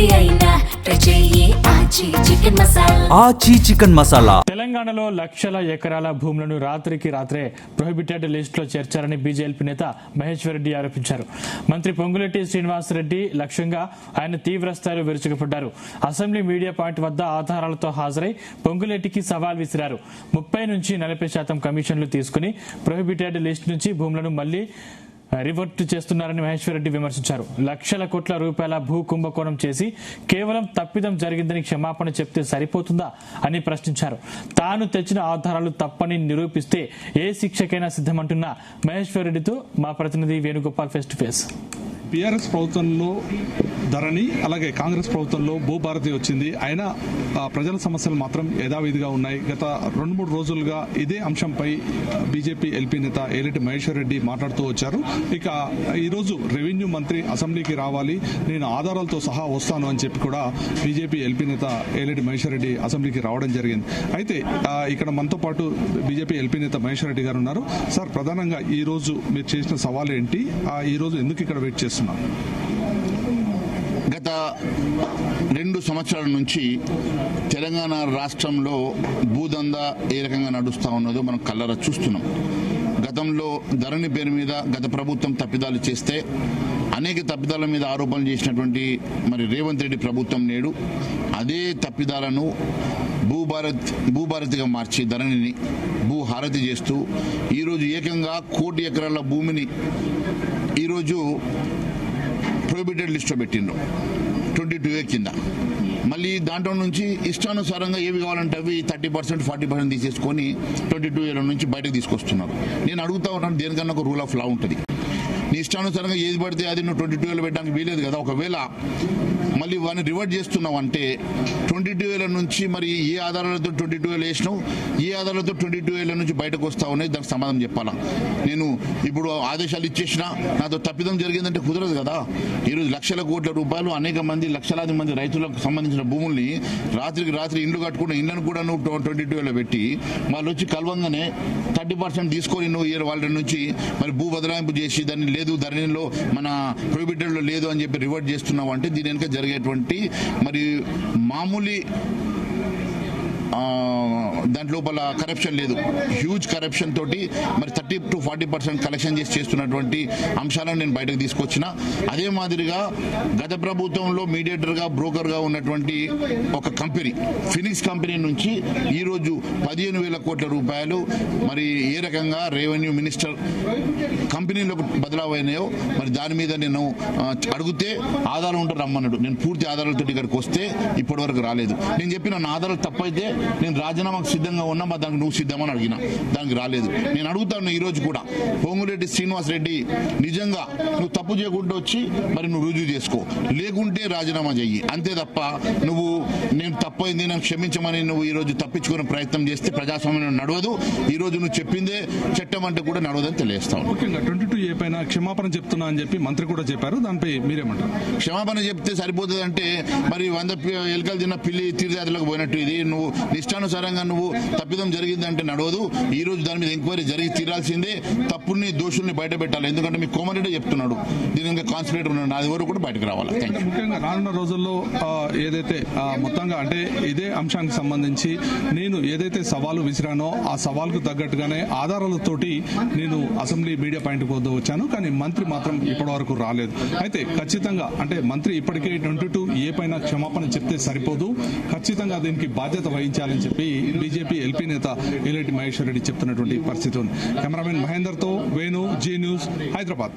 ఏది అయినా ట్రై చెయ్యి ఆచి చికెన్ మసాలా. తెలంగాణలో లక్షల ఎకరాల భూములను రాత్రికి రాత్రే ప్రొహిబిటెడ్ లిస్టులో చేర్చారని బీజేపీ నేత మహేశ్వర్ రెడ్డి ఆరోపించారు. మంత్రి పొంగులేటి శ్రీనివాస్ రెడ్డి లక్ష్యంగా ఆయన తీవ్ర స్థాయిలో విరుచుకుపడ్డారు. అసెంబ్లీ మీడియా పాయింట్ వద్ద ఆధారాలతో హాజరై పొంగులేటికి సవాల్ విసిరారు. 30 నుంచి 40% కమిషన్లు తీసుకుని ప్రొహిబిటెడ్ లిస్ట్ నుంచి భూములను మళ్లీ రివర్ట్ చేస్తున్నారని మహేశ్వర్ రెడ్డి విమర్శించారు. లక్షల కోట్ల రూపాయల భూ కుంభకోణం చేసి కేవలం తప్పిదం జరిగిందని క్షమాపణ చెప్తే సరిపోతుందా అని ప్రశ్నించారు. తాను తెచ్చిన ఆధారాలు తప్పని నిరూపిస్తే ఏ శిక్షకైనా సిద్ధమంటున్న మహేశ్వర్ రెడ్డితో మా ప్రతినిధి Venugopal face to face. BRS ప్రభుత్వంలో ధరణి, అలాగే కాంగ్రెస్ ప్రభుత్వంలో భూభారతి వచ్చింది. అయినా ప్రజల సమస్యలు మాత్రం యథావిధిగా ఉన్నాయి. గత 2-3 రోజులుగా ఇదే అంశంపై బీజేపీ ఎల్పీ నేత ఏలేటి మహేశ్వర్ రెడ్డి మాట్లాడుతూ వచ్చారు. ఇక ఈరోజు రెవెన్యూ మంత్రి అసెంబ్లీకి రావాలి, నేను ఆధారాలతో సహా వస్తాను అని చెప్పి కూడా బీజేపీ ఎల్పీ నేత ఏలేటి మహేశ్వర్ రెడ్డి అసెంబ్లీకి రావడం జరిగింది. అయితే ఇక్కడ మనతో పాటు బీజేపీ ఎల్పీ నేత మహేశ్వర్ రెడ్డి గారు ఉన్నారు. సార్, ప్రధానంగా ఈ రోజు మీరు చేసిన సవాల్ ఏంటి? ఈ రోజు ఎందుకు ఇక్కడ వెయిట్ చేస్తున్నారు? గత 2 సంవత్సరాల నుంచి తెలంగాణ రాష్ట్రంలో భూదందా ఏ రకంగా నడుస్తూ ఉన్నదో మనం కళ్ళారా చూస్తున్నాం. గతంలో ధరణి పేరు మీద గత ప్రభుత్వం తప్పిదాలు చేస్తే అనేక తప్పిదాల మీద ఆరోపణలు చేసినటువంటి రేవంత్ రెడ్డి ప్రభుత్వం నేడు అదే తప్పిదాలను భూభారతిగా మార్చి ధరణిని భూహారతి చేస్తూ ఈరోజు ఏకంగా 1 కోటి ఎకరాల భూమిని ఈరోజు ప్రొహిబిటెడ్ లిస్టులో పెట్టిండ్రు 22A కింద. మళ్ళీ దాంట్లో నుంచి ఇష్టానుసారంగా ఏవి కావాలంటే అవి 30%, 40% తీసేసుకొని 22A నుంచి బయటకు తీసుకొస్తున్నారు. నేను అడుగుతా ఉన్నాను, దేనికన్నా ఒక రూల్ ఆఫ్ లా ఉంటుంది. నీ ఇష్టానుసారంగా ఏది పడితే అది నువ్వు 22A పెట్టడానికి వీలేదు కదా. ఒకవేళ మళ్ళీ వాడిని రివర్ట్ చేస్తున్నావు అంటే 22A నుంచి మరి ఏ ఆధారాలతో 22A వేసినావు, ఏ ఆధారాలతో 22A నుంచి బయటకు వస్తావు అనేది దానికి సమాధానం చెప్పాలా. నేను ఇప్పుడు ఆదేశాలు ఇచ్చేసినా నాతో తప్పిదం జరిగిందంటే కుదరదు కదా. ఈరోజు లక్షల కోట్ల రూపాయలు అనేక మంది లక్షలాది మంది రైతులకు సంబంధించిన భూముల్ని రాత్రికి రాత్రి ఇండ్లు కట్టుకున్న ఇళ్లను కూడా నువ్వు 22A పెట్టి వాళ్ళు వచ్చి కలవంగానే 30% తీసుకొని నువ్వు వాళ్ళ నుంచి మరి భూ బదలాయింపు చేసి దాన్ని లేదు ధరణిలో మన ప్రొహిబిటెడ్ లో లేదు అని చెప్పి రివర్ట్ చేస్తున్నావు అంటే దీని వెనుక జరిగేటువంటి మరి మామూలు దాంట్ లోపల కరప్షన్ లేదు. హ్యూజ్ కరప్షన్ తోటి మరి 30 to 40% కలెక్షన్ చేస్తున్నటువంటి అంశాలను నేను బయటకు తీసుకొచ్చిన. అదే మాదిరిగా గత ప్రభుత్వంలో మీడియేటర్ గా బ్రోకర్ గా ఉన్నటువంటి ఒక కంపెనీ ఫినిక్స్ కంపెనీ నుంచి ఈ రోజు 15,000 కోట్ల రూపాయలు మరి ఏ రకంగా రెవెన్యూ మినిస్టర్ కంపెనీలో బదలావైనాయో మరి దాని మీద నేను అడిగితే ఆధారం ఉంటే రమ్మన్నాడు. నేను పూర్తి ఆధారాలతో ఇక్కడికి వస్తే ఇప్పటి వరకు రాలేదు. నేను చెప్పిన నా ఆధారాలు తప్పైతే నేను రాజీనామాకు సిద్ధంగా ఉన్నా, మరి దానికి నువ్వు సిద్ధమని అడిగినా, దానికి రాలేదు. నేను అడుగుతాను ఈ రోజు కూడా, పొంగులేటి శ్రీనివాస్ రెడ్డి నిజంగా నువ్వు తప్పు చేయకుండా వచ్చి మరి నువ్వు రుజువు చేసుకో, లేకుంటే రాజీనామా చెయ్యి. అంతే తప్ప నువ్వు నేను తప్పైంది నన్ను క్షమించమని నువ్వు ఈ రోజు తప్పించుకునే ప్రయత్నం చేస్తే ప్రజాస్వామ్యం నడవదు. ఈ రోజు నువ్వు చెప్పిందే చట్టం అంటే కూడా నడవదని తెలియజేస్తావు. ముఖ్యంగా 22A పైన క్షమాపణ చెప్తున్నా అని చెప్పి మంత్రి కూడా చెప్పారు. దానిపై మీరేమంటారు? క్షమాపణ చెప్తే సరిపోతుంది అంటే మరి 100 ఎలుకలు తిన్న పిల్లి తీర్థయాత్రలకు పోయినట్టు ఇది. నువ్వు ఇష్టానుసారంగా నువ్వు తప్పిదం జరిగిందంటే నడవదు. ఈ రోజు దాని మీద ఎంక్వైరీ జరిగి తీరాల్సిందే. తప్పుని దోషుల్ని బయట పెట్టాలి. ఎందుకంటే మీ కోమరెడ్డి చెప్తున్నాడు దీని ఇంకా కాన్స్పిరేటర్ ఉన్నాడు, అది వరకు కూడా బయటకు రావాలి. ముఖ్యంగా రానున్న రోజుల్లో ఏదైతే మొత్తంగా అంటే ఇదే అంశానికి సంబంధించి నేను ఏదైతే సవాలు విసిరానో ఆ సవాల్కు తగ్గట్టుగానే ఆధారాలతోటి నేను అసెంబ్లీ మీడియా పాయింట్ వద్ద వచ్చాను. కానీ మంత్రి మాత్రం ఇప్పటి వరకు రాలేదు. అయితే ఖచ్చితంగా అంటే మంత్రి ఇప్పటికే 22A పైన క్షమాపణ చెప్తే సరిపోదు, ఖచ్చితంగా దీనికి బాధ్యత వహించాలని చెప్పి బీజేపీ ఎల్పీ నేత ఏలేటి మహేశ్వర్ రెడ్డి చెప్తున్నటువంటి పరిస్థితి ఉంది. కెమెరామెన్ మహేందర్ తో వేణు, జీ న్యూస్, హైదరాబాద్.